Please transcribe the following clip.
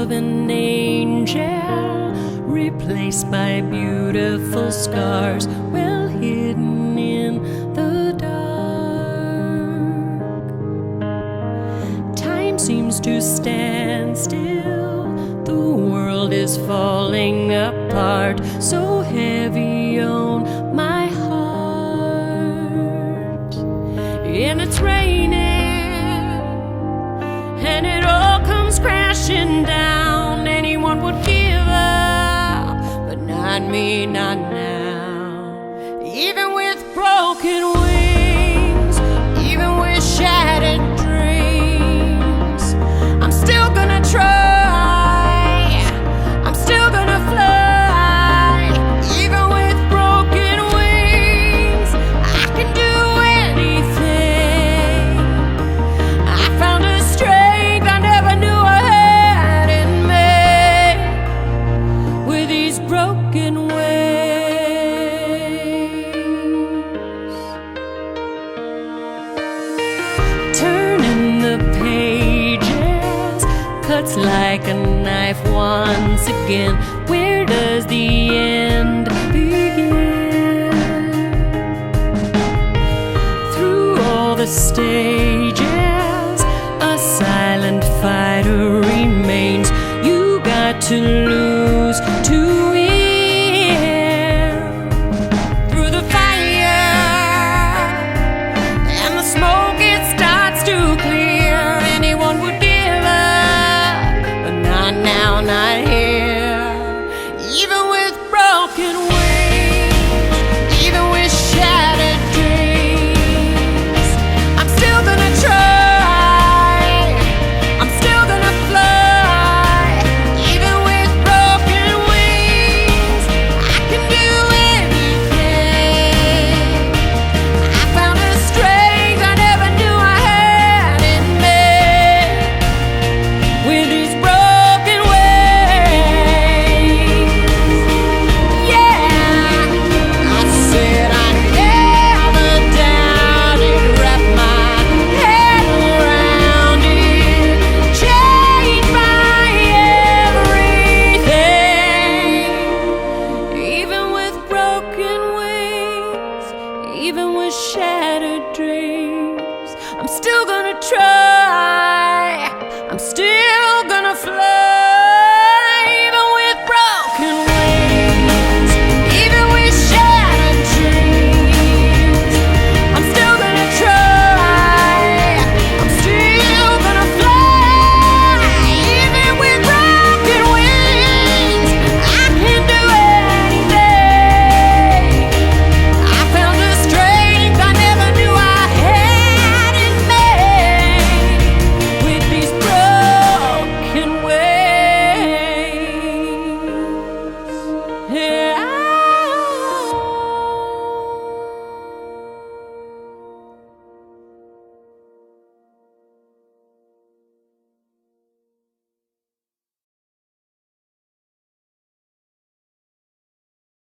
of an angel, replaced by beautiful scars, well hidden in the dark. Time seems to stand still, the world is falling apart, so heavy on my heart. And it's raining, and it all comes crashing down. Anyone would give up, but not me, not now. Even with broken wings, even with shattered dreams, I'm still gonna try, I'm still gonna fly. Even with broken wings, I can do anything. I found a strength I never knew I had in me with these broken wings. Turning the pages cuts like a knife once again. Where does the end begin? Through all the stages, a silent fighter remains. You got to lose to win. Through the fire and the smoke, it starts to clear. Anyone would give up, but not now, not here. Even with broken wings, even with shattered dreams, I'm still gonna try, I'm still gonna fly. Even with broken wings, I can do anything. I found a strength I never knew I had in me with these broken wings. Yeah, I said I never doubted, wrapped my head around it, changed my everything. Even with broken wings, even with shattered dreams, I'm still gonna try.